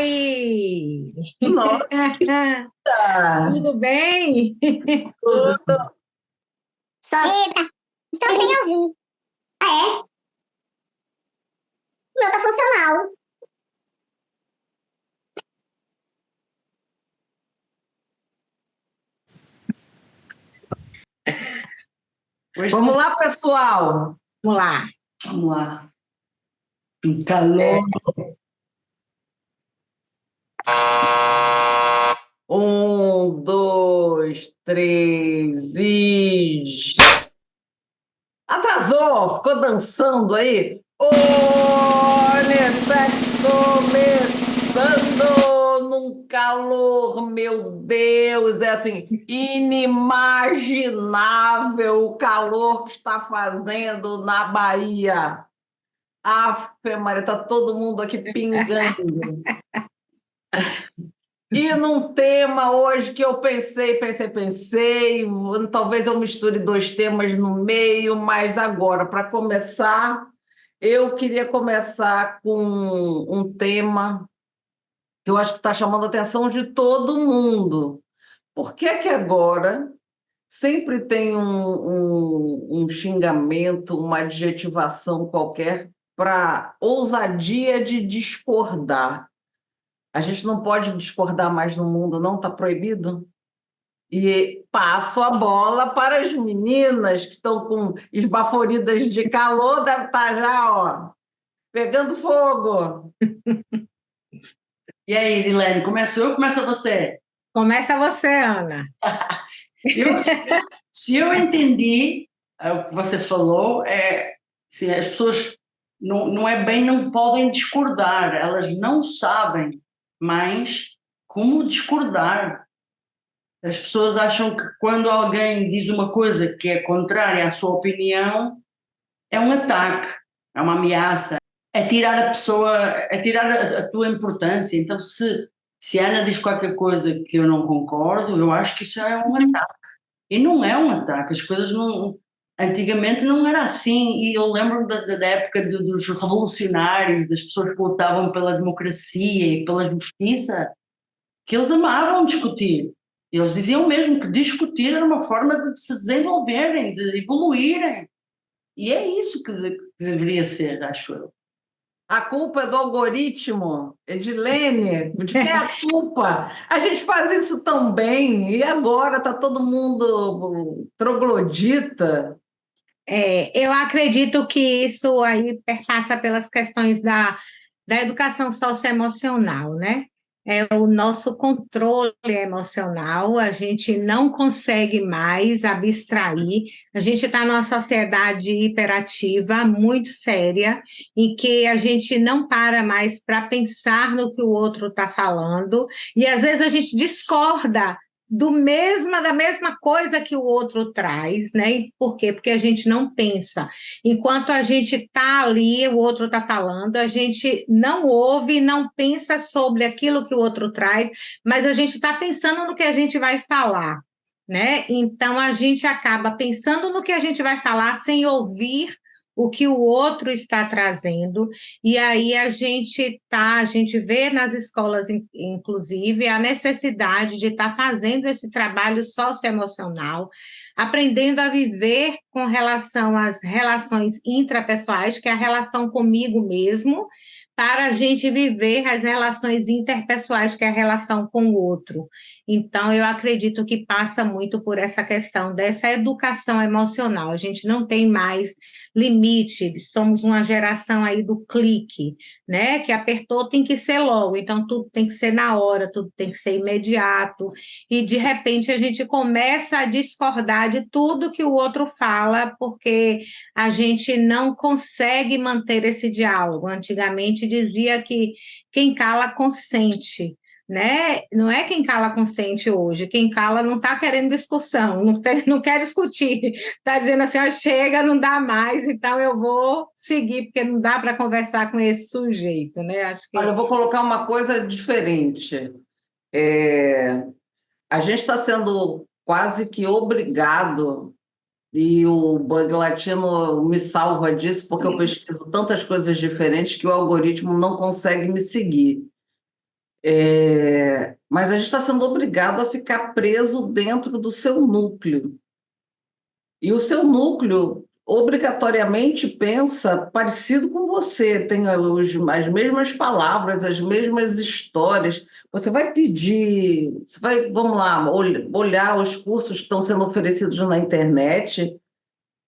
Oi! Nossa, Tudo bem? tudo. Só estou sem ouvir. Ah, é? O meu tá funcional. Vamos lá, pessoal. Vamos lá. Vamos lá. Um calor. Um, dois, três e... Atrasou, ficou dançando aí. Olha, está começando num calor, meu Deus, é assim, inimaginável o calor que está fazendo na Bahia. Afe Maria, tá todo mundo aqui pingando. E num tema hoje que eu pensei, talvez eu misture dois temas no meio, mas agora, para começar, eu queria começar com um tema que eu acho que está chamando a atenção de todo mundo. Por que que agora sempre tem um xingamento, uma adjetivação qualquer para ousadia de discordar? A gente não pode discordar mais no mundo, não? Está proibido? E passo a bola para as meninas que estão com esbaforidas de calor, deve estar já, ó, pegando fogo. E aí, Dilene, começo eu ou começa você? Começa você, Ana. Eu, se eu entendi o que você falou, se as pessoas não é bem, não podem discordar, elas não sabem mais como discordar. As pessoas acham que quando alguém diz uma coisa que é contrária à sua opinião, é um ataque, é uma ameaça. É tirar a pessoa, é tirar a tua importância. Então, se a Ana diz qualquer coisa que eu não concordo, eu acho que isso é um ataque. E não é um ataque, as coisas não. Antigamente não era assim, e eu lembro da época dos revolucionários, das pessoas que lutavam pela democracia e pela justiça, que eles amavam discutir. Eles diziam mesmo que discutir era uma forma de se desenvolverem, de evoluírem. E é isso que deveria ser, acho eu. A culpa é do algoritmo, Edilene, de quem é a culpa? A gente faz isso tão bem, e agora está todo mundo troglodita. Eu acredito que isso aí perpassa pelas questões da educação socioemocional, né? É o nosso controle emocional, a gente não consegue mais abstrair, a gente está numa sociedade hiperativa muito séria, em que a gente não para mais para pensar no que o outro está falando, e às vezes a gente discorda da mesma coisa que o outro traz, né? E por quê? Porque a gente não pensa. Enquanto a gente está ali, o outro está falando, a gente não ouve, não pensa sobre aquilo que o outro traz, mas a gente está pensando no que a gente vai falar, né? Então a gente acaba pensando no que a gente vai falar sem ouvir o que o outro está trazendo, e aí a gente vê nas escolas, inclusive, a necessidade de estar fazendo esse trabalho socioemocional, aprendendo a viver com relação às relações intrapessoais, que é a relação comigo mesmo, para a gente viver as relações interpessoais, que é a relação com o outro. Então, eu acredito que passa muito por essa questão dessa educação emocional. A gente não tem mais limite, somos uma geração aí do clique, né? Que apertou tem que ser logo, então tudo tem que ser na hora, tudo tem que ser imediato, e de repente a gente começa a discordar de tudo que o outro fala, porque a gente não consegue manter esse diálogo. Antigamente dizia que quem cala consente, né? Não é quem cala consente hoje, quem cala não está querendo discussão, não quer discutir, está dizendo assim, ó, chega, não dá mais, então eu vou seguir, porque não dá para conversar com esse sujeito, né? Acho Olha, que eu vou colocar uma coisa diferente. É, a gente está sendo quase que obrigado, e o Bug Latino me salva disso, porque eu pesquiso tantas coisas diferentes que o algoritmo não consegue me seguir. Mas a gente está sendo obrigado a ficar preso dentro do seu núcleo. E o seu núcleo obrigatoriamente pensa parecido com você, tem as mesmas palavras, as mesmas histórias. Você vai pedir, vamos lá, olhar os cursos que estão sendo oferecidos na internet.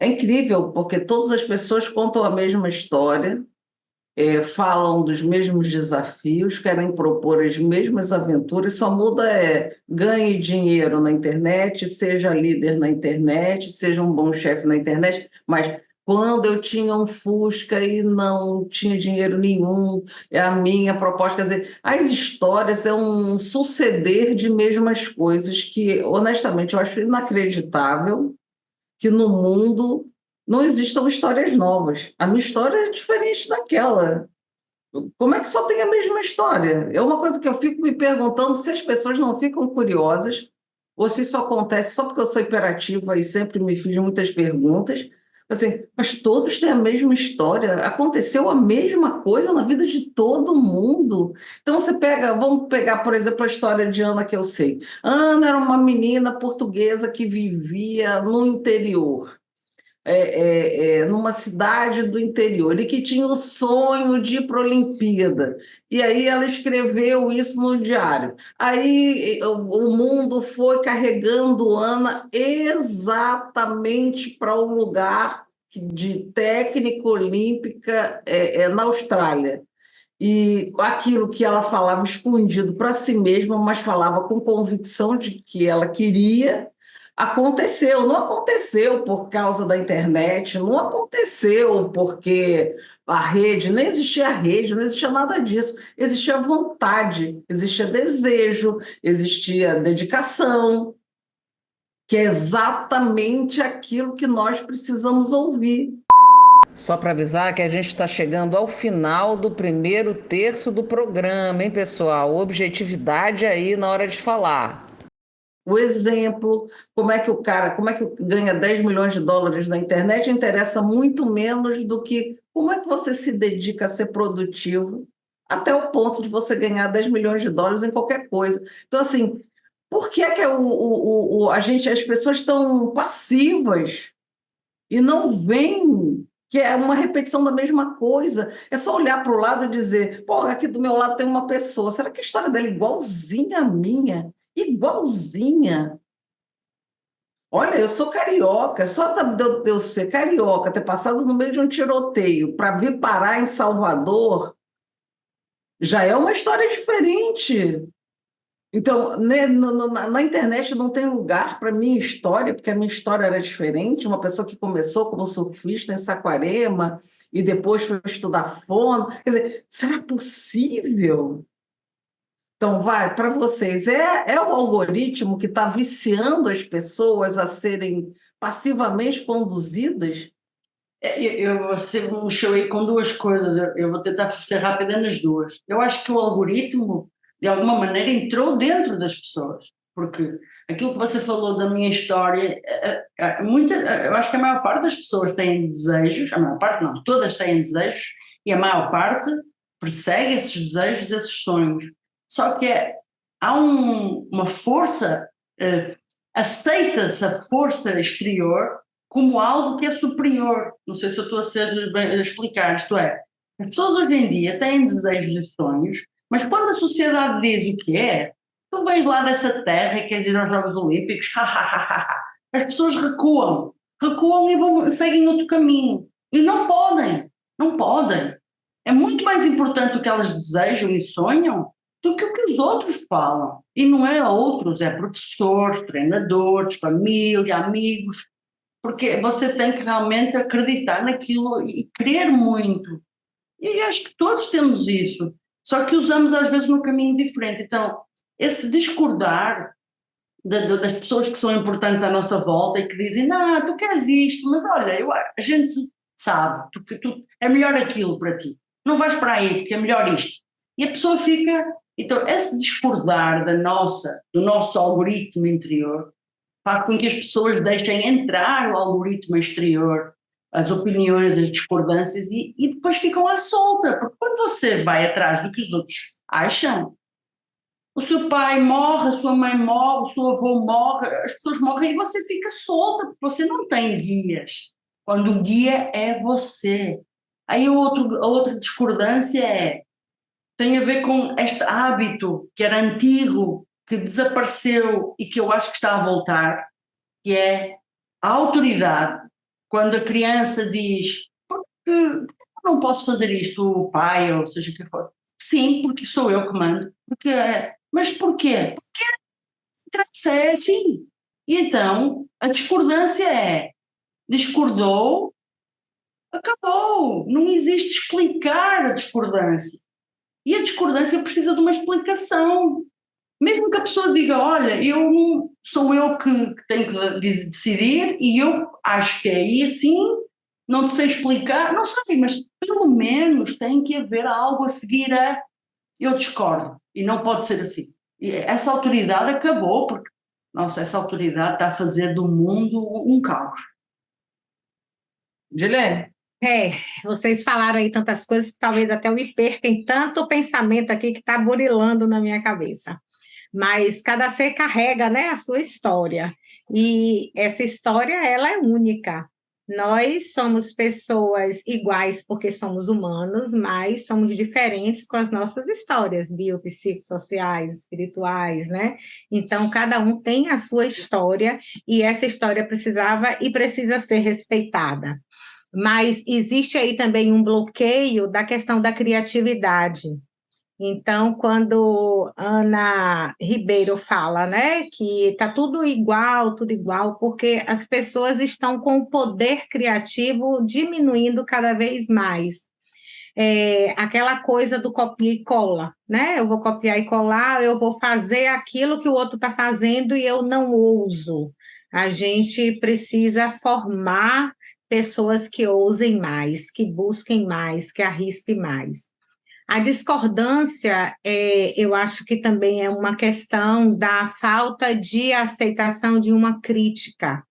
É incrível, porque todas as pessoas contam a mesma história, falam dos mesmos desafios, querem propor as mesmas aventuras, só muda ganhe dinheiro na internet, seja líder na internet, seja um bom chefe na internet, mas quando eu tinha um Fusca e não tinha dinheiro nenhum, é a minha proposta. Quer dizer, as histórias é um suceder de mesmas coisas que, honestamente, eu acho inacreditável que no mundo não existam histórias novas. A minha história é diferente daquela. Como é que só tem a mesma história? É uma coisa que eu fico me perguntando se as pessoas não ficam curiosas ou se isso acontece só porque eu sou hiperativa e sempre me fiz muitas perguntas. Assim, mas todos têm a mesma história, aconteceu a mesma coisa na vida de todo mundo. Então você pega, vamos pegar, por exemplo, a história de Ana que eu sei. Ana era uma menina portuguesa que vivia no interior, numa cidade do interior, e que tinha o sonho de ir para a Olimpíada. E aí ela escreveu isso no diário. Aí o mundo foi carregando Ana exatamente para o lugar de técnica olímpica na Austrália. E aquilo que ela falava escondido para si mesma, mas falava com convicção de que ela queria, aconteceu. Não aconteceu por causa da internet, não aconteceu porque a rede, nem existia rede, não existia nada disso. Existia vontade, existia desejo, existia dedicação, que é exatamente aquilo que nós precisamos ouvir. Só para avisar que a gente está chegando ao final do primeiro terço do programa, hein, pessoal? Objetividade aí na hora de falar. O exemplo, como é que ganha 10 milhões de dólares na internet interessa muito menos do que como é que você se dedica a ser produtivo até o ponto de você ganhar 10 milhões de dólares em qualquer coisa. Então, assim, por que que as pessoas estão passivas e não veem que é uma repetição da mesma coisa? É só olhar para o lado e dizer, pô, aqui do meu lado tem uma pessoa, será que a história dela é igualzinha à minha? Igualzinha. Olha, eu sou carioca, só de eu ser carioca, ter passado no meio de um tiroteio para vir parar em Salvador, já é uma história diferente. Então, né, na internet não tem lugar para minha história, porque a minha história era diferente. Uma pessoa que começou como surfista em Saquarema e depois foi estudar fono. Quer dizer, será possível? Então, vai, para vocês, é o algoritmo que está viciando as pessoas a serem passivamente conduzidas? Você me mexeu aí com duas coisas, eu vou tentar ser rápida nas duas. Eu acho que o algoritmo, de alguma maneira, entrou dentro das pessoas, porque aquilo que você falou da minha história, eu acho que a maior parte das pessoas têm desejos, a maior parte não, todas têm desejos, e a maior parte persegue esses desejos, esses sonhos. Só que há uma força, aceita-se a força exterior como algo que é superior. Não sei se eu estou a explicar, isto é, as pessoas hoje em dia têm desejos e sonhos, mas quando a sociedade diz o que é, tu vens lá dessa terra e queres ir aos Jogos Olímpicos, as pessoas recuam e seguem outro caminho. E não podem, não podem. É muito mais importante o que elas desejam e sonham do que o que os outros falam. E não é outros, é professores, treinadores, família, amigos, porque você tem que realmente acreditar naquilo e querer muito. E acho que todos temos isso, só que usamos às vezes num caminho diferente. Então, esse discordar das pessoas que são importantes à nossa volta e que dizem, não, tu queres isto, mas olha, a gente sabe, é melhor aquilo para ti, não vais para aí porque é melhor isto. E a pessoa fica... Então, esse discordar do nosso algoritmo interior faz com que as pessoas deixem entrar o algoritmo exterior, as opiniões, as discordâncias, e depois ficam à solta, porque quando você vai atrás do que os outros acham, o seu pai morre, a sua mãe morre, o seu avô morre, as pessoas morrem e você fica solta, porque você não tem guias. Quando o guia é você. Aí a outra discordância tem a ver com este hábito que era antigo, que desapareceu e que eu acho que está a voltar, que é a autoridade. Quando a criança diz, porque eu não posso fazer isto, o pai, ou seja o que for. Sim, porque sou eu que mando. Porque, mas porquê? Porque é assim. E então, a discordância discordou, acabou. Não existe explicar a discordância. E a discordância precisa de uma explicação. Mesmo que a pessoa diga, olha, sou eu que tenho que decidir e eu acho que é assim, não te sei explicar, não sei, mas pelo menos tem que haver algo a seguir a eu discordo e não pode ser assim. E essa autoridade acabou porque, nossa, essa autoridade está a fazer do mundo um caos. Dilene? Vocês falaram aí tantas coisas que talvez até eu me perca em tanto pensamento aqui que está burilando na minha cabeça. Mas cada ser carrega, né, a sua história. E essa história, ela é única. Nós somos pessoas iguais porque somos humanos, mas somos diferentes com as nossas histórias biopsicossociais, espirituais, né? Então, cada um tem a sua história e essa história precisava e precisa ser respeitada. Mas existe aí também um bloqueio da questão da criatividade. Então, quando Ana Ribeiro fala, né, que está tudo igual, porque as pessoas estão com o poder criativo diminuindo cada vez mais. Aquela coisa do copia e cola, né? Eu vou copiar e colar, eu vou fazer aquilo que o outro está fazendo e eu não ouso. A gente precisa formar pessoas que ousem mais, que busquem mais, que arrisquem mais. A discordância, eu acho que também é uma questão da falta de aceitação de uma crítica.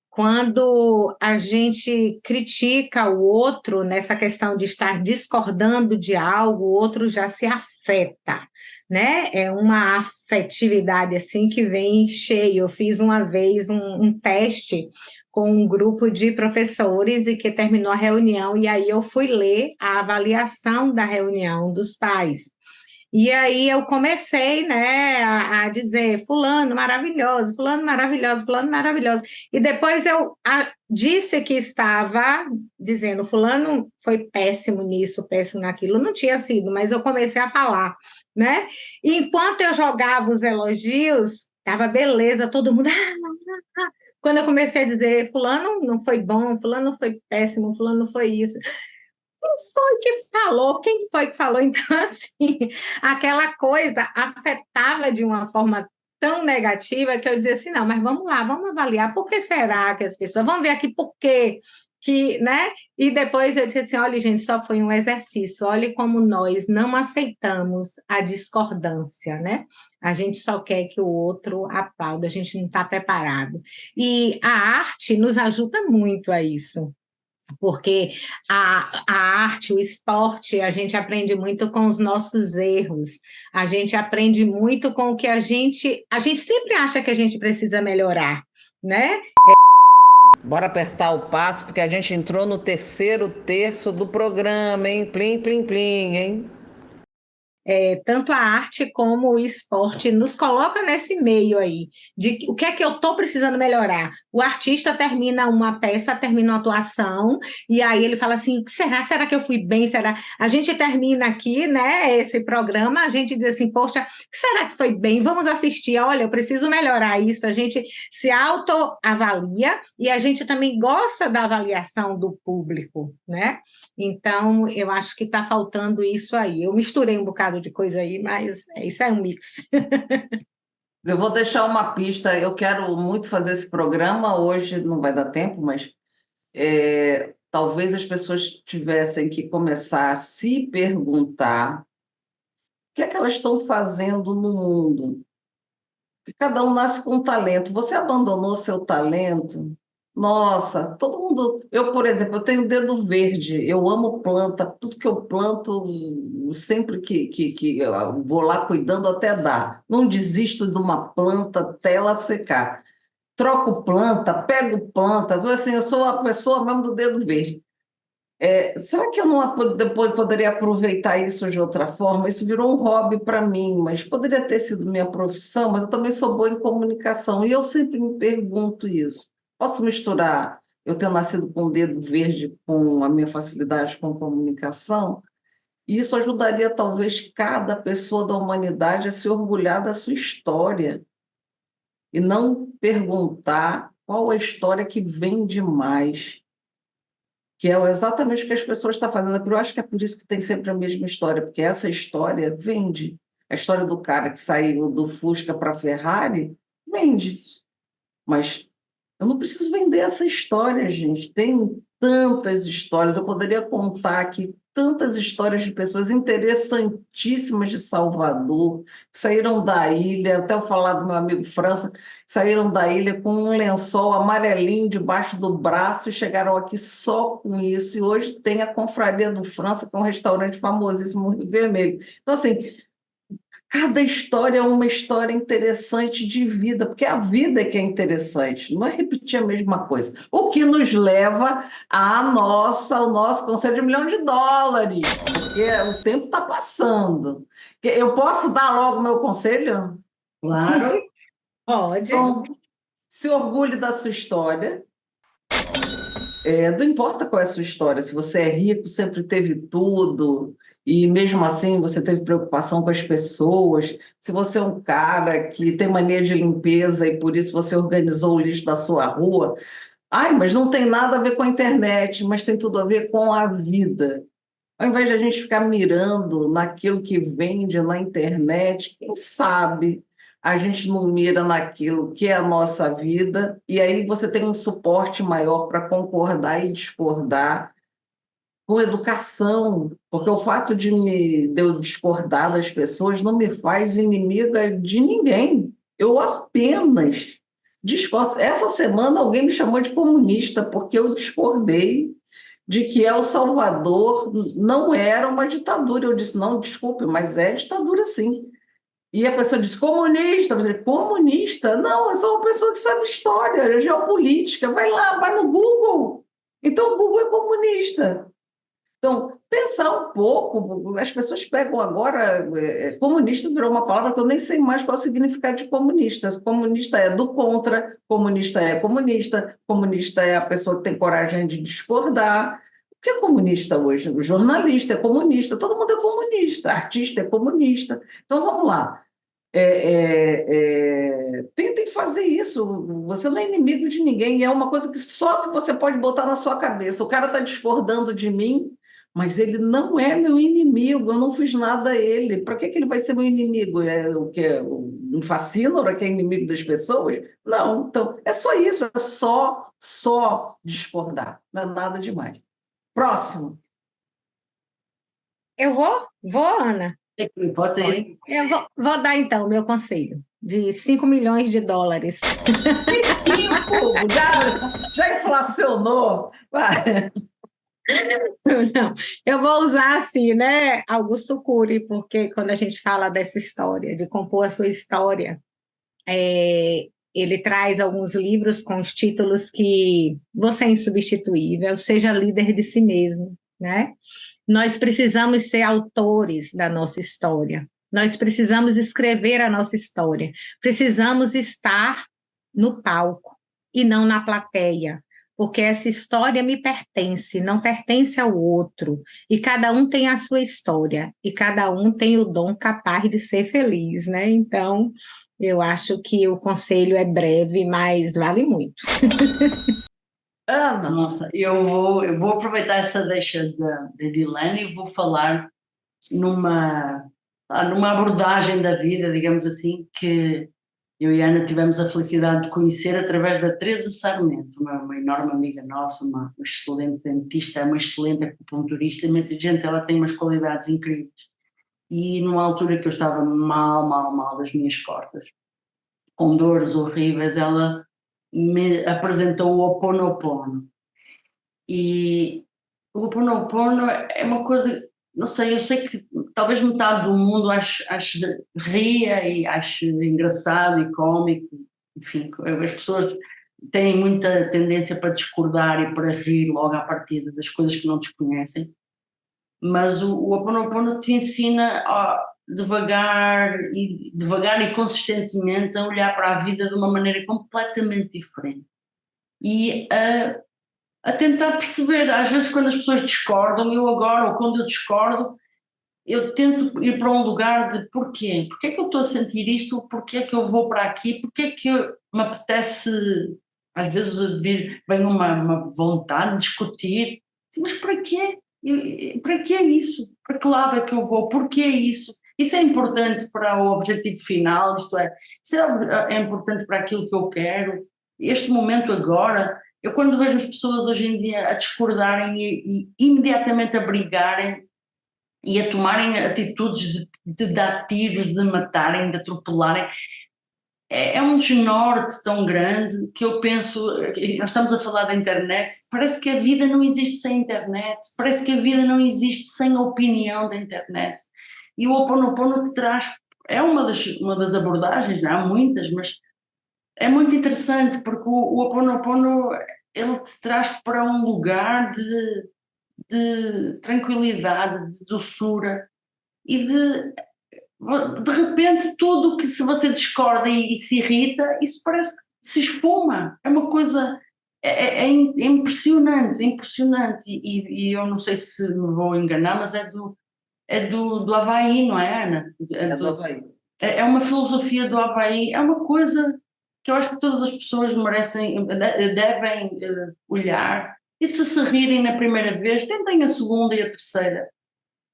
Quando a gente critica o outro nessa questão de estar discordando de algo, o outro já se afeta, né? É uma afetividade assim que vem cheio. Eu fiz uma vez um teste com um grupo de professores e que terminou a reunião, e aí eu fui ler a avaliação da reunião dos pais. E aí eu comecei, né, a dizer fulano maravilhoso, fulano maravilhoso. E depois eu disse que estava dizendo fulano foi péssimo nisso, péssimo naquilo. Não tinha sido, mas eu comecei a falar, né? E enquanto eu jogava os elogios, estava beleza, todo mundo. Quando eu comecei a dizer fulano não foi bom, fulano foi péssimo, fulano foi isso. Quem foi que falou? Quem foi que falou? Então, assim, aquela coisa afetava de uma forma tão negativa que eu dizia assim, não, mas vamos lá, vamos avaliar, por que será que as pessoas, vamos ver aqui por quê, que, né? E depois eu disse assim, olha, gente, só foi um exercício, olhe como nós não aceitamos a discordância, né? A gente só quer que o outro aplaude, a gente não está preparado. E a arte nos ajuda muito a isso, porque a arte, o esporte, a gente aprende muito com os nossos erros, a gente aprende muito com o que a gente sempre acha que a gente precisa melhorar, né? Bora apertar o passo, porque a gente entrou no terceiro terço do programa, hein? Plim, plim, plim, hein? Tanto a arte como o esporte nos coloca nesse meio aí, de o que é que eu estou precisando melhorar. O artista termina uma peça, termina uma atuação, e aí ele fala assim, será? Será que eu fui bem? Será? A gente termina aqui, né, esse programa, a gente diz assim, poxa, será que foi bem? Vamos assistir, olha, eu preciso melhorar isso. A gente se autoavalia e a gente também gosta da avaliação do público, né? Então, eu acho que está faltando isso aí. Eu misturei um bocado de coisa aí, mas isso é um mix. Eu vou deixar uma pista. Eu quero muito fazer esse programa. Hoje não vai dar tempo, mas talvez as pessoas tivessem que começar a se perguntar o que é que elas estão fazendo no mundo. Porque cada um nasce com um talento. Você abandonou seu talento Nossa, todo mundo. Eu, por exemplo, eu tenho dedo verde, eu amo planta, tudo que eu planto, sempre que eu vou lá cuidando até dar. Não desisto de uma planta até ela secar. Troco planta, pego planta, assim, eu sou a pessoa mesmo do dedo verde. Será que eu não depois poderia aproveitar isso de outra forma? Isso virou um hobby para mim, mas poderia ter sido minha profissão, mas eu também sou boa em comunicação, e eu sempre me pergunto isso. Posso misturar eu ter nascido com o dedo verde com a minha facilidade com comunicação? E isso ajudaria talvez cada pessoa da humanidade a se orgulhar da sua história e não perguntar qual a história que vende mais, que é exatamente o que as pessoas estão fazendo. Eu acho que é por isso que tem sempre a mesma história, porque essa história vende. A história do cara que saiu do Fusca para a Ferrari vende. Mas eu não preciso vender essa história, gente. Tem tantas histórias. Eu poderia contar aqui tantas histórias de pessoas interessantíssimas de Salvador, que saíram da ilha, até eu falar do meu amigo França, saíram da ilha com um lençol amarelinho debaixo do braço e chegaram aqui só com isso. E hoje tem a Confraria do França, que é um restaurante famosíssimo no Rio Vermelho. Então, assim, cada história é uma história interessante de vida, porque a vida é que é interessante, não é repetir a mesma coisa. O que nos leva ao nosso conselho de US$ 1 milhão, porque o tempo está passando. Eu posso dar logo o meu conselho? Claro. Pode. Então, se orgulhe da sua história. Não importa qual é a sua história, se você é rico, sempre teve tudo, e mesmo assim você teve preocupação com as pessoas, se você é um cara que tem mania de limpeza e por isso você organizou o lixo da sua rua, ai, mas não tem nada a ver com a internet, mas tem tudo a ver com a vida. Ao invés de a gente ficar mirando naquilo que vende na internet, quem sabe a gente não mira naquilo que é a nossa vida, e aí você tem um suporte maior para concordar e discordar com educação, porque o fato de eu discordar das pessoas não me faz inimiga de ninguém. Eu apenas discordo. Essa semana alguém me chamou de comunista porque eu discordei de que El Salvador não era uma ditadura. Eu disse, não, desculpe, mas é ditadura sim. E a pessoa disse, comunista. Eu disse, comunista? Não, eu sou uma pessoa que sabe história, geopolítica. Vai lá, vai no Google. Então, o Google é comunista. Então, pensar um pouco, as pessoas pegam agora, comunista virou uma palavra que eu nem sei mais qual é o significado de comunista. Comunista é do contra, comunista é a pessoa que tem coragem de discordar. O que é comunista hoje? O jornalista é comunista, todo mundo é comunista, artista é comunista. Então, vamos lá. Tentem fazer isso. Você não é inimigo de ninguém, é uma coisa que só que você pode botar na sua cabeça. O cara está discordando de mim, mas ele não é meu inimigo, eu não fiz nada a ele. Para que ele vai ser meu inimigo? É o que? Um fascínora que é inimigo das pessoas? Não, então é só isso, é só discordar, não é nada demais. Próximo. Eu vou? Vou, Ana. Pode ir. Eu vou dar, então, o meu conselho de US$ 5 milhões. Rico, já inflacionou. Vai. Não, eu vou usar assim, né, Augusto Cury, porque quando a gente fala dessa história, de compor a sua história, ele traz alguns livros com os títulos que você é insubstituível, seja líder de si mesmo, né? Nós precisamos ser autores da nossa história, nós precisamos escrever a nossa história, precisamos estar no palco e não na plateia, porque essa história me pertence, não pertence ao outro, e cada um tem a sua história, e cada um tem o dom capaz de ser feliz, né? Então, eu acho que o conselho é breve, mas vale muito. Ana. Nossa, eu vou aproveitar essa deixa de Dilane e vou falar numa abordagem da vida, digamos assim, que eu e a Ana tivemos a felicidade de conhecer através da Teresa Sarmento, uma enorme amiga nossa, uma excelente dentista, uma excelente acupunturista, mas gente, ela tem umas qualidades incríveis. E numa altura que eu estava mal das minhas cordas, com dores horríveis, ela me apresentou o Ho Oponopono. E o Ho Oponopono é uma coisa, não sei, eu sei que talvez metade do mundo ache ria e ache engraçado e cómico, enfim, as pessoas têm muita tendência para discordar e para rir logo à partida das coisas que não desconhecem, mas o Ho Oponopono te ensina devagar e consistentemente a olhar para a vida de uma maneira completamente diferente e a tentar perceber. Às vezes quando as pessoas discordam, ou quando eu discordo, eu tento ir para um lugar de porquê é que eu estou a sentir isto, porquê é que eu vou para aqui, porquê é que me apetece, às vezes vem uma vontade de discutir, mas para quê? Para que é isso? Para que lado é que eu vou? Porquê é isso? Isso é importante para o objetivo final, isto é, isso é importante para aquilo que eu quero, este momento agora. Eu quando vejo as pessoas hoje em dia a discordarem e imediatamente a brigarem e a tomarem atitudes de dar tiros, de matarem, de atropelarem, é um desnorte tão grande que eu penso, nós estamos a falar da internet, parece que a vida não existe sem internet, parece que a vida não existe sem a opinião da internet. E o Ho Oponopono te traz, é uma das abordagens, não há muitas, mas é muito interessante porque o Ho Oponopono ele te traz para um lugar de tranquilidade, de doçura e de repente tudo que se você discorda e se irrita, isso parece que se espuma, é uma coisa, é impressionante, impressionante e eu não sei se me vou enganar, mas é do Havaí, não é, Ana? É do Havaí. É uma filosofia do Havaí, é uma coisa que eu acho que todas as pessoas devem olhar, e se rirem na primeira vez, tentem a segunda e a terceira.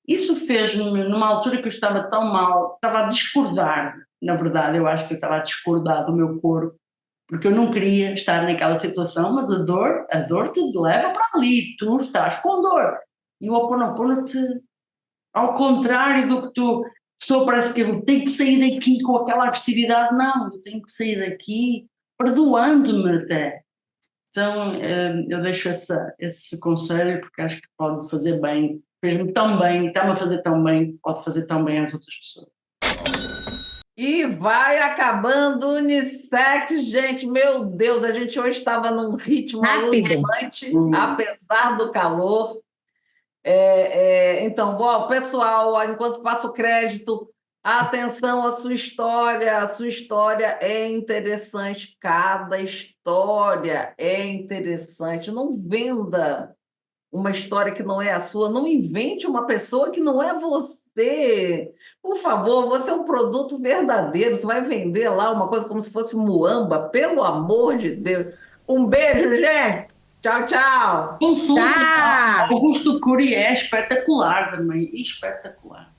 Isso fez-me, numa altura que eu estava tão mal, estava a discordar, na verdade eu acho que eu estava a discordar do meu corpo, porque eu não queria estar naquela situação, mas a dor te leva para ali, tu estás com dor, e o Ho Oponopono ao contrário do que tu, só parece que eu tenho que sair daqui com aquela agressividade, não, eu tenho que sair daqui perdoando-me até. Então eu deixo esse conselho porque acho que pode fazer bem, fez-me tão bem, está-me a fazer tão bem, pode fazer tão bem às outras pessoas. E vai acabando o Unissex, gente, meu Deus, a gente hoje estava num ritmo alucinante, apesar do calor. Então, bom, pessoal, enquanto passo o crédito, atenção à sua história é interessante, cada história é interessante. Não venda uma história que não é a sua, não invente uma pessoa que não é você. Por favor, você é um produto verdadeiro, você vai vender lá uma coisa como se fosse muamba, pelo amor de Deus. Um beijo, gente! Tchau, tchau! Consulta, Augusto Cury é espetacular também, espetacular.